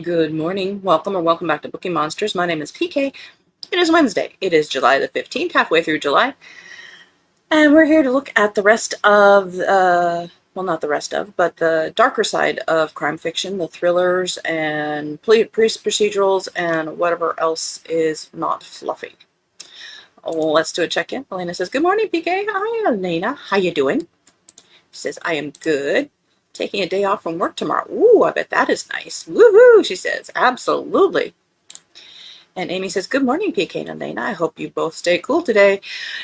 Good morning. Welcome or welcome back to Bookeemonsters. My name is PK. It is Wednesday. It is July the 15th, halfway through July. And we're here to look at the rest of, well, not the rest of, but the darker side of crime fiction, the thrillers and police procedurals and whatever else is not fluffy. Oh, let's do a check-in. Elena says, good morning, PK. Hi, Elena. How you doing? She says, I am good. Taking a day off from work tomorrow. Ooh, I bet that is nice. Woohoo, she says. Absolutely. And Amy says, good morning, PK and Elena. I hope you both stay cool today.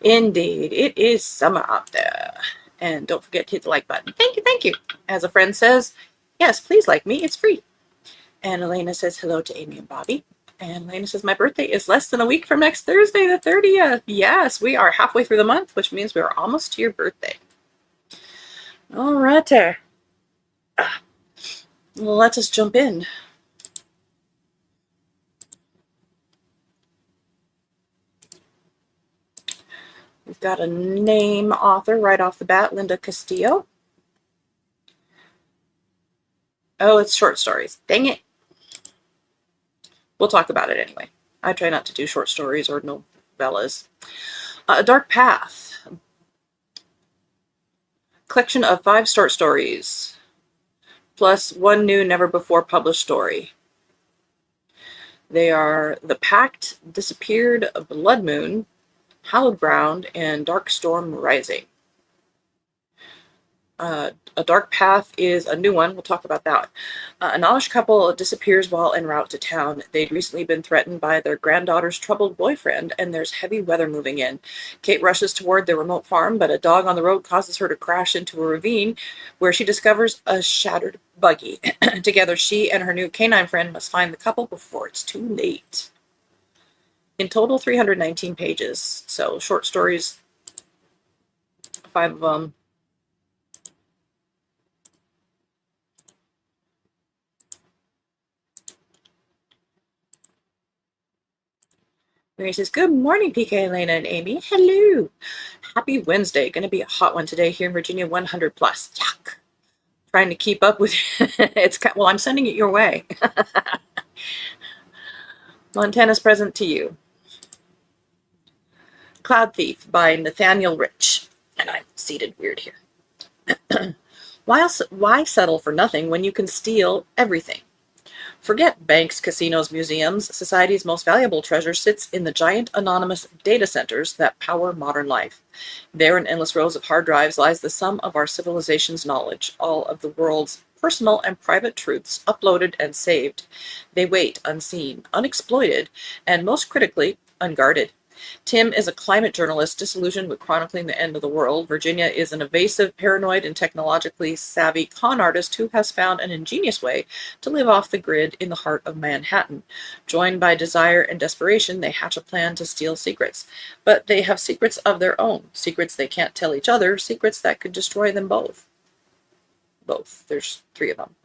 Indeed, it is summer out there. And don't forget to hit the like button. Thank you, thank you. As a friend says, yes, please like me. It's free. And Elena says hello to Amy and Bobby. And Elena says, my birthday is less than a week from next Thursday, the 30th. Yes, we are halfway through the month, which means we are almost to your birthday. All right. Well, let us jump in. We've got a name author right off the bat, Linda Castillo. Oh, it's short stories. Dang it. We'll talk about it anyway. I try not to do short stories or novellas. A Dark Path. Collection of 5 short stories, plus one new never-before-published story. They are The Pact, Disappeared, Blood Moon, Hallowed Ground, and Dark Storm Rising. A Dark Path is a new one. We'll talk about that. An Amish couple disappears while en route to town. They'd recently been threatened by their granddaughter's troubled boyfriend, and there's heavy weather moving in. Kate rushes toward their remote farm, but a dog on the road causes her to crash into a ravine where she discovers a shattered buggy. Together, she and her new canine friend must find the couple before it's too late. In total, 319 pages. So short stories, 5 of them. Mary says, good morning, PK, Elena, and Amy. Hello. Happy Wednesday. Going to be a hot one today here in Virginia, 100 plus. Yuck. Trying to keep up with it's. Well, I'm sending it your way. Montana's present to you. Cloud Thief by Nathaniel Rich. And I'm seated weird here. Why settle for nothing when you can steal everything? Forget banks, casinos, museums. Society's most valuable treasure sits in the giant anonymous data centers that power modern life. There, in endless rows of hard drives, lies the sum of our civilization's knowledge, all of the world's personal and private truths uploaded and saved. They wait, unseen, unexploited, and most critically, unguarded. Tim is a climate journalist disillusioned with chronicling the end of the world. Virginia is an evasive, paranoid, and technologically savvy con artist who has found an ingenious way to live off the grid in the heart of Manhattan. Joined by desire and desperation, they hatch a plan to steal secrets. But they have secrets of their own, secrets they can't tell each other, secrets that could destroy them both. There's 3 of them.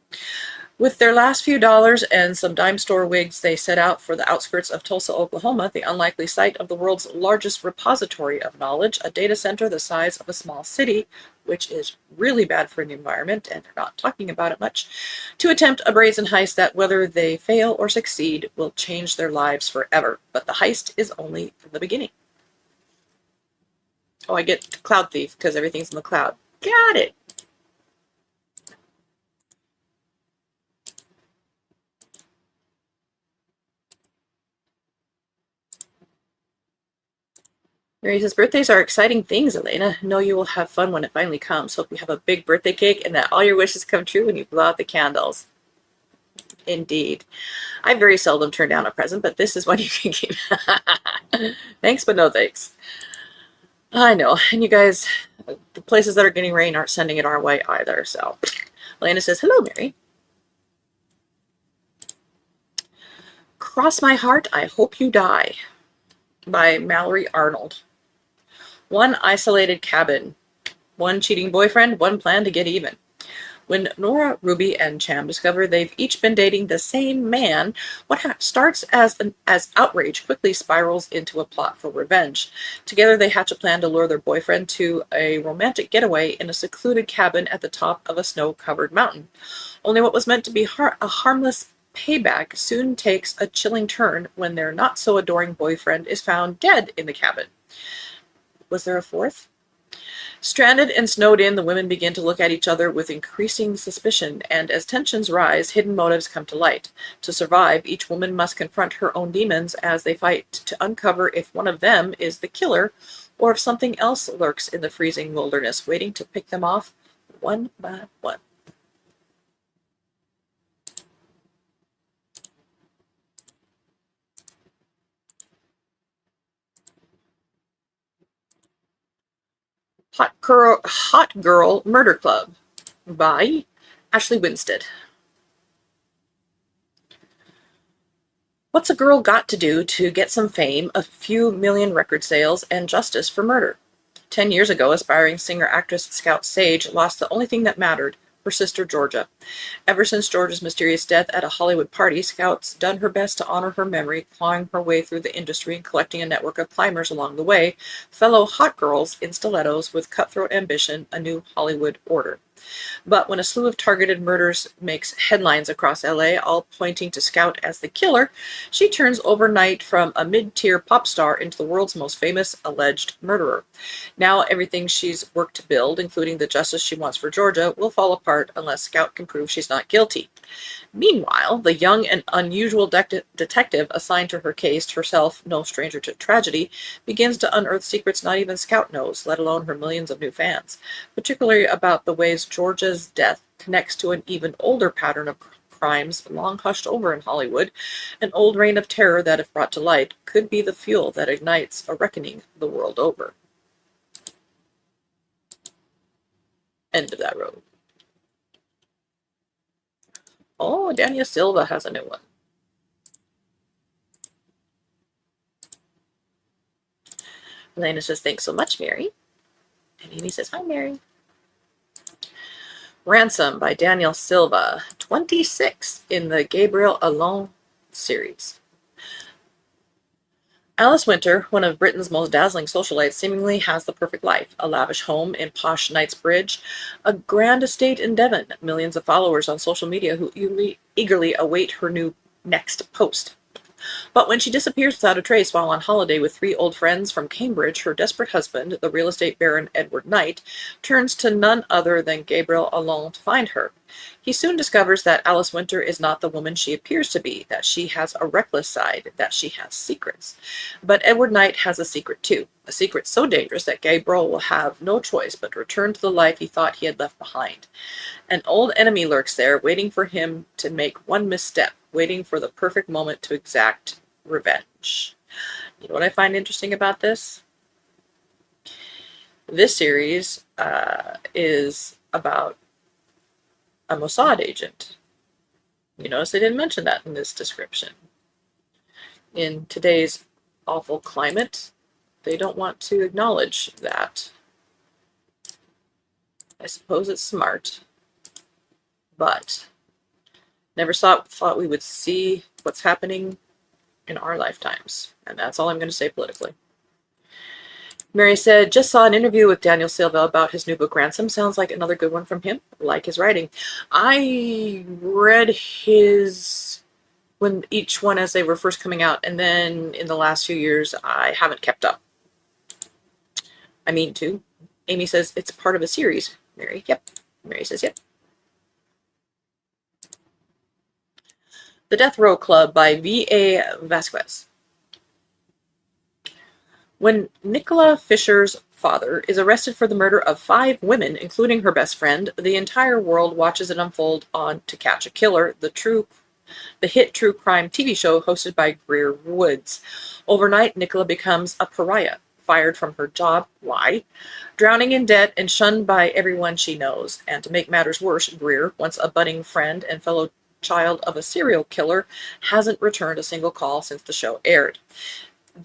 With their last few dollars and some dime store wigs, they set out for the outskirts of Tulsa, Oklahoma, the unlikely site of the world's largest repository of knowledge, a data center the size of a small city, which is really bad for the environment, and they're not talking about it much, to attempt a brazen heist that, whether they fail or succeed, will change their lives forever. But the heist is only the beginning. Oh, I get Cloud Thief because everything's in the cloud. Got it. Mary says, birthdays are exciting things, Elena. Know you will have fun when it finally comes. Hope you have a big birthday cake and that all your wishes come true when you blow out the candles. Indeed. I very seldom turn down a present, but this is one you can keep. Thanks, but no thanks. I know. And you guys, the places that are getting rain aren't sending it our way either. So Elena says, hello, Mary. Cross My Heart, I Hope You Die by Mallory Arnold. One isolated cabin, one cheating boyfriend, one plan to get even. When Nora, Ruby, and Cham discover they've each been dating the same man, what starts as outrage quickly spirals into a plot for revenge. Together they hatch a plan to lure their boyfriend to a romantic getaway in a secluded cabin at the top of a snow-covered mountain. Only what was meant to be a harmless payback soon takes a chilling turn when their not-so-adoring boyfriend is found dead in the cabin. Was there a fourth? Stranded and snowed in, the women begin to look at each other with increasing suspicion, and as tensions rise, hidden motives come to light. To survive, each woman must confront her own demons as they fight to uncover if one of them is the killer, or if something else lurks in the freezing wilderness, waiting to pick them off one by one. Hot Girl Murder Club by Ashley Winstead. What's a girl got to do to get some fame, a few million record sales, and justice for murder? 10 years ago, aspiring singer-actress Scout Sage lost the only thing that mattered, her sister Georgia. Ever since Georgia's mysterious death at a Hollywood party, Scout's done her best to honor her memory, clawing her way through the industry and collecting a network of climbers along the way, fellow hot girls in stilettos with cutthroat ambition, a new Hollywood order. But when a slew of targeted murders makes headlines across LA, all pointing to Scout as the killer, she turns overnight from a mid-tier pop star into the world's most famous alleged murderer. Now everything she's worked to build, including the justice she wants for Georgia, will fall apart unless Scout can prove she's not guilty. Meanwhile, the young and unusual detective assigned to her case, herself no stranger to tragedy, begins to unearth secrets not even Scout knows, let alone her millions of new fans, particularly about the ways Georgia's death connects to an even older pattern of crimes long hushed over in Hollywood, an old reign of terror that, if brought to light, could be the fuel that ignites a reckoning the world over. End of that road. Oh, Daniel Silva has a new one. Elena says, thanks so much, Mary. And Amy says, hi, Mary. Ransom by Daniel Silva, 26 in the Gabriel Allon series. Alice Winter, one of Britain's most dazzling socialites, seemingly has the perfect life. A lavish home in posh Knightsbridge, a grand estate in Devon, millions of followers on social media who eagerly await her new next post. But when she disappears without a trace while on holiday with 3 old friends from Cambridge, her desperate husband, the real estate baron Edward Knight, turns to none other than Gabriel Allon to find her. He soon discovers that Alice Winter is not the woman she appears to be, that she has a reckless side, that she has secrets. But Edward Knight has a secret too, a secret so dangerous that Gabriel will have no choice but return to the life he thought he had left behind. An old enemy lurks there, waiting for him to make one misstep, waiting for the perfect moment to exact revenge. You know what I find interesting about this? This series is about a Mossad agent. You notice they didn't mention that in this description. In today's awful climate, they don't want to acknowledge that. I suppose it's smart, but never thought we would see what's happening in our lifetimes. And that's all I'm going to say politically. Mary said, just saw an interview with Daniel Silva about his new book, Ransom. Sounds like another good one from him. Like his writing. I read his, when each one as they were first coming out, and then in the last few years, I haven't kept up. I mean to. Amy says, it's part of a series. Mary, yep. Mary says, yep. The Death Row Club by V.A. Vasquez. When Nicola Fisher's father is arrested for the murder of 5 women, including her best friend, the entire world watches it unfold on To Catch a Killer, the hit true crime TV show hosted by Greer Woods. Overnight, Nicola becomes a pariah, fired from her job. Why? Drowning in debt and shunned by everyone she knows. And to make matters worse, Greer, once a budding friend and fellow child of a serial killer, hasn't returned a single call since the show aired.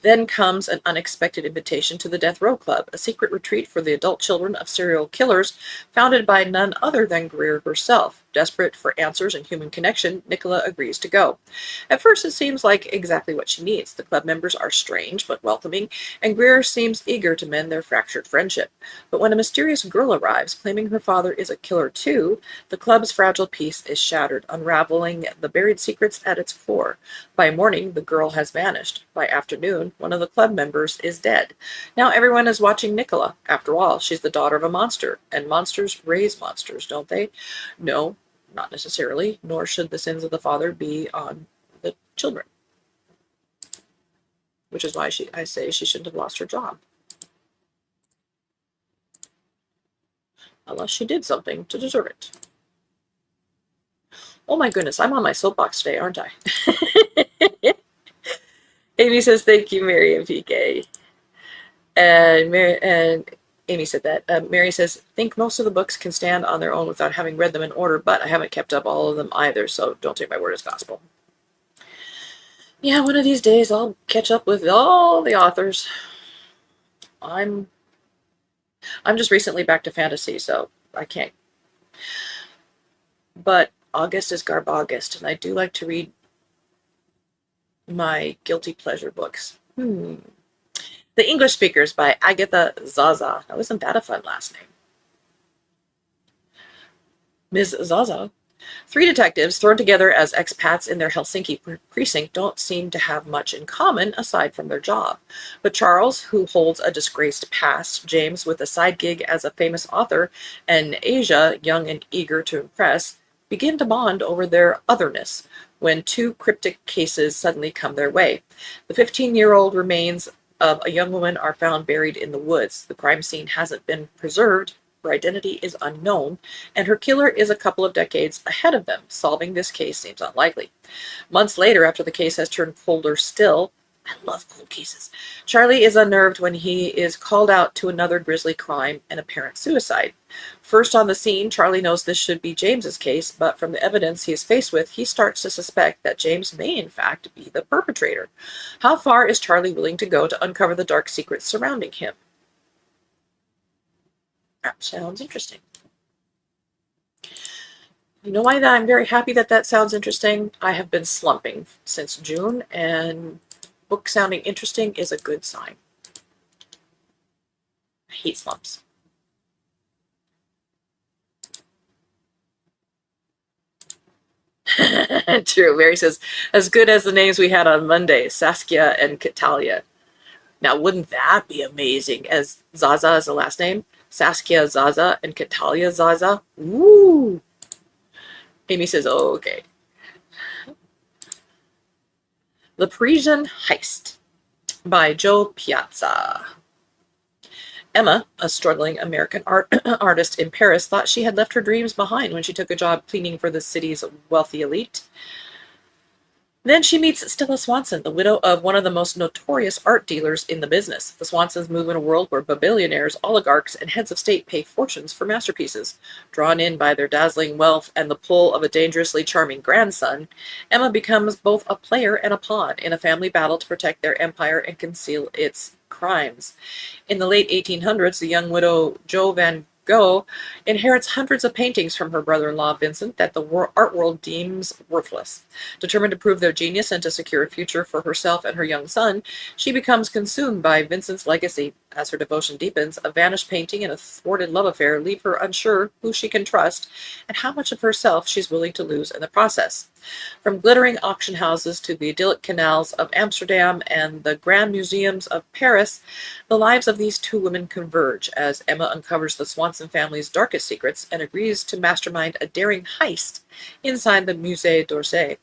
Then comes an unexpected invitation to the Death Row Club, a secret retreat for the adult children of serial killers, founded by none other than Greer herself. Desperate for answers and human connection, Nicola agrees to go. At first, it seems like exactly what she needs. The club members are strange but welcoming, and Greer seems eager to mend their fractured friendship. But when a mysterious girl arrives, claiming her father is a killer too, the club's fragile peace is shattered, unraveling the buried secrets at its core. By morning, the girl has vanished. By afternoon, one of the club members is dead. Now everyone is watching Nicola. After all, she's the daughter of a monster, and monsters raise monsters, don't they? No, not necessarily, nor should the sins of the father be on the children. Which is why I say she shouldn't have lost her job. Unless she did something to deserve it. Oh my goodness, I'm on my soapbox today, aren't I? Amy says, thank you, Mary and PK. And Amy said that. Mary says, think most of the books can stand on their own without having read them in order, but I haven't kept up all of them either, so don't take my word as gospel. Yeah, one of these days I'll catch up with all the authors. I'm just recently back to fantasy, so I can't. But August is Garb August, and I do like to read my guilty pleasure books. The English Speakers by Agatha Zaza. Now, isn't that a fun last name? Ms. Zaza. 3 detectives thrown together as expats in their Helsinki precinct don't seem to have much in common aside from their job. But Charles, who holds a disgraced past, James with a side gig as a famous author, and Asia, young and eager to impress, begin to bond over their otherness when 2 cryptic cases suddenly come their way. The 15-year-old remains of a young woman are found buried in the woods. The crime scene hasn't been preserved. Her identity is unknown, and her killer is a couple of decades ahead of them. Solving this case seems unlikely. Months later, after the case has turned colder still, I love cold cases, Charlie is unnerved when he is called out to another grisly crime, an apparent suicide. First on the scene, Charlie knows this should be James's case, but from the evidence he is faced with, he starts to suspect that James may in fact be the perpetrator. How far is Charlie willing to go to uncover the dark secrets surrounding him? That sounds interesting. You know why I'm very happy that sounds interesting? I have been slumping since June, and book sounding interesting is a good sign. I hate slumps. True. Mary says, as good as the names we had on Monday, Saskia and Catalia. Now, wouldn't that be amazing? As Zaza is the last name? Saskia Zaza and Catalia Zaza. Woo! Amy says, oh, okay. The Parisian Heist by Joe Piazza. Emma, a struggling American artist in Paris, thought she had left her dreams behind when she took a job cleaning for the city's wealthy elite. Then she meets Stella Swanson, the widow of one of the most notorious art dealers in the business. The Swansons move in a world where billionaires, oligarchs, and heads of state pay fortunes for masterpieces. Drawn in by their dazzling wealth and the pull of a dangerously charming grandson, Emma becomes both a player and a pawn in a family battle to protect their empire and conceal its crimes. In the late 1800s, the young widow Jo Van Gogh inherits hundreds of paintings from her brother-in-law Vincent that the art world deems worthless. Determined to prove their genius and to secure a future for herself and her young son, she becomes consumed by Vincent's legacy. As her devotion deepens, a vanished painting and a thwarted love affair leave her unsure who she can trust and how much of herself she's willing to lose in the process. From glittering auction houses to the idyllic canals of Amsterdam and the grand museums of Paris, the lives of these 2 women converge as Emma uncovers the Swanson family's darkest secrets and agrees to mastermind a daring heist inside the Musée d'Orsay.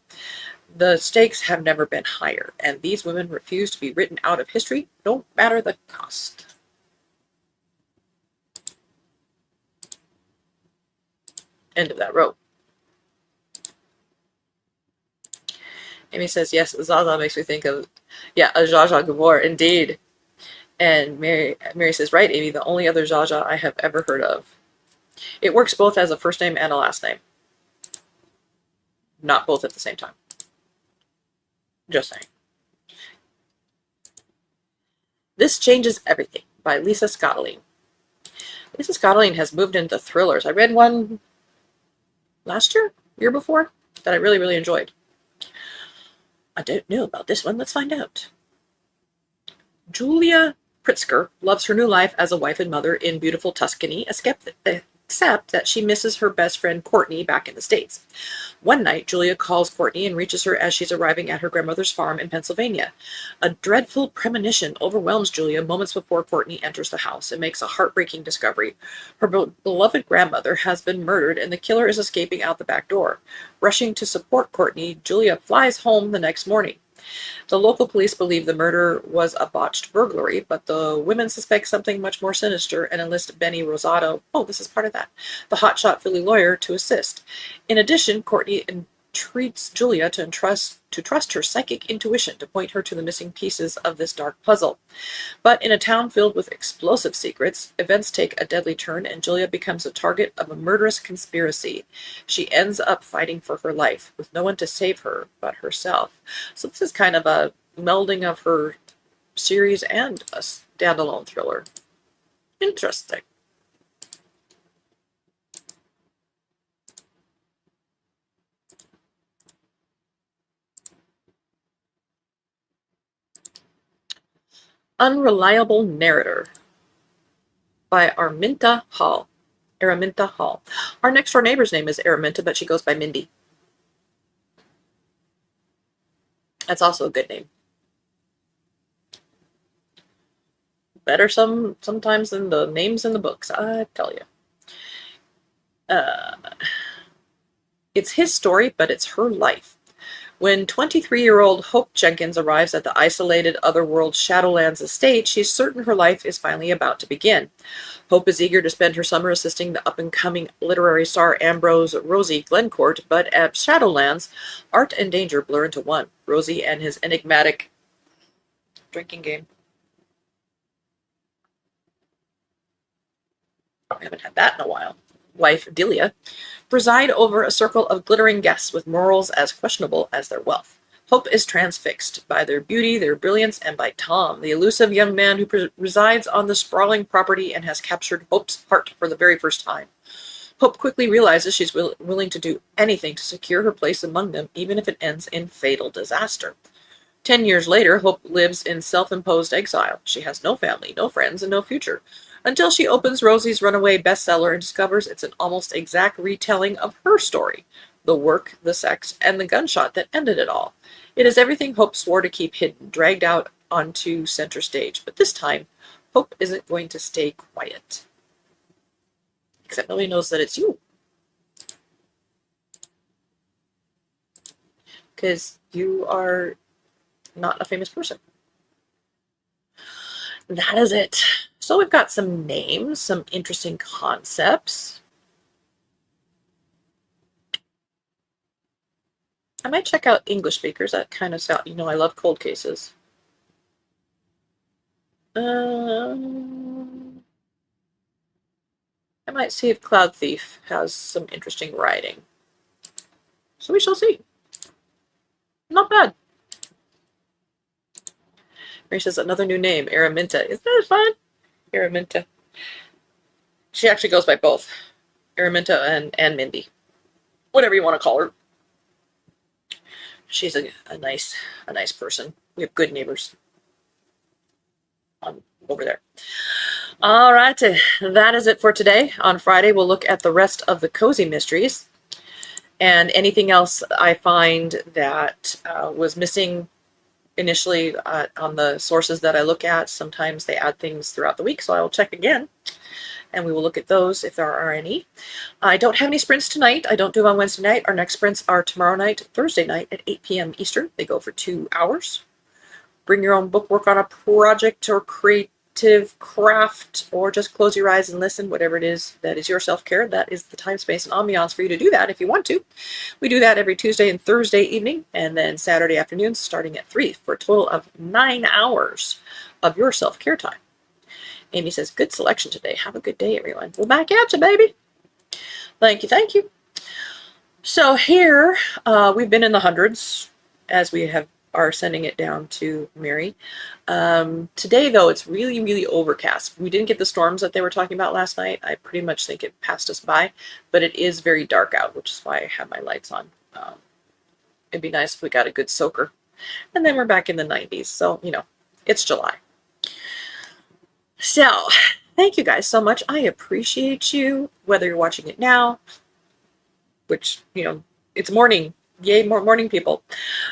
The stakes have never been higher, and these women refuse to be written out of history, no matter the cost. End of that row. Amy says, yes, Zaza makes me think of, a Zsa Zsa Gabor, indeed. And Mary says, right, Amy, the only other Zsa Zsa I have ever heard of. It works both as a first name and a last name. Not both at the same time. Just saying. This Changes Everything by Lisa Scottoline. Lisa Scottoline has moved into thrillers. I read one last year, year before, that I really, really enjoyed. I don't know about this one. Let's find out. Julia Pritzker loves her new life as a wife and mother in beautiful Tuscany, except that she misses her best friend Courtney back in the States. One night, Julia calls Courtney and reaches her as she's arriving at her grandmother's farm in Pennsylvania. A dreadful premonition overwhelms Julia moments before Courtney enters the house and makes a heartbreaking discovery. Her beloved grandmother has been murdered and the killer is escaping out the back door. Rushing to support Courtney, Julia flies home the next morning. The local police believe the murder was a botched burglary, but the women suspect something much more sinister and enlist Benny Rosato, this is part of that, the hotshot Philly lawyer, to assist. In addition, Courtney entreats Julia to trust her psychic intuition to point her to the missing pieces of this dark puzzle. But in a town filled with explosive secrets, events take a deadly turn and Julia becomes a target of a murderous conspiracy. She ends up fighting for her life, with no one to save her but herself. So this is kind of a melding of her series and a standalone thriller. Interesting. Unreliable Narrator by Araminta Hall. Araminta Hall. Our next door neighbor's name is Araminta, but she goes by Mindy. That's also a good name. Better sometimes than the names in the books, I tell you. It's his story, but it's her life. When 23-year-old Hope Jenkins arrives at the isolated otherworld Shadowlands estate, she's certain her life is finally about to begin. Hope is eager to spend her summer assisting the up-and-coming literary star Ambrose Rosie Glencourt, but at Shadowlands, art and danger blur into one. Rosie and his enigmatic drinking game. I haven't had that in a while. Wife Delia, preside over a circle of glittering guests with morals as questionable as their wealth. Hope is transfixed by their beauty, their brilliance, and by Tom, the elusive young man who resides on the sprawling property and has captured Hope's heart for the very first time. Hope quickly realizes she's willing to do anything to secure her place among them, even if it ends in fatal disaster. 10 years later, Hope lives in self-imposed exile. She has no family, no friends, and no future, until she opens Rosie's runaway bestseller and discovers it's an almost exact retelling of her story, the work, the sex, and the gunshot that ended it all. It is everything Hope swore to keep hidden, dragged out onto center stage, but this time, Hope isn't going to stay quiet. Except nobody knows that it's you. Because you are not a famous person. That is it. So we've got some names, some interesting concepts. I might check out English speakers. That kind of sound, I love cold cases. I might see if Cloud Thief has some interesting writing. So we shall see. Not bad. Mary says another new name, Araminta. Isn't that fun? Araminta. She actually goes by both. Araminta and Mindy. Whatever you want to call her. She's a nice person. We have good neighbors over there. All right, that is it for today. On Friday, we'll look at the rest of the Cozy Mysteries and anything else I find that was missing initially on the sources that I look at. Sometimes they add things throughout the week, so I'll check again. And we will look at those if there are any. I don't have any sprints tonight. I don't do them on Wednesday night. Our next sprints are tomorrow night, Thursday night at 8 p.m. Eastern. They go for 2 hours. Bring your own book, work on a project or creative craft, or just close your eyes and listen, whatever it is that is your self-care. That is the time, space, and ambiance for you to do that if you want to. We do that every Tuesday and Thursday evening, and then Saturday afternoons starting at 3 for a total of 9 hours of your self-care time. Amy says, good selection today. Have a good day, everyone. We'll back at you, baby. Thank you, thank you. So here, we've been in the hundreds, as we have are sending it down to Mary. Today, though, it's really, really overcast. We didn't get the storms that they were talking about last night. I pretty much think it passed us by, but it is very dark out, which is why I have my lights on. It'd be nice if we got a good soaker. And then we're back in the 90s, so, you know, it's July. So, thank you guys so much. I appreciate you, whether you're watching it now, which, you know, it's morning. Yay, more morning people.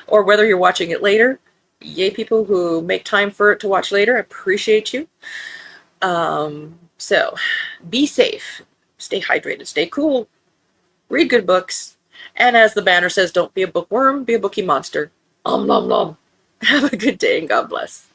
Or whether you're watching it later. Yay, people who make time for it to watch later. I appreciate you. So, be safe. Stay hydrated. Stay cool. Read good books. And as the banner says, don't be a bookworm, be a bookie monster. Nom nom. Have a good day and God bless.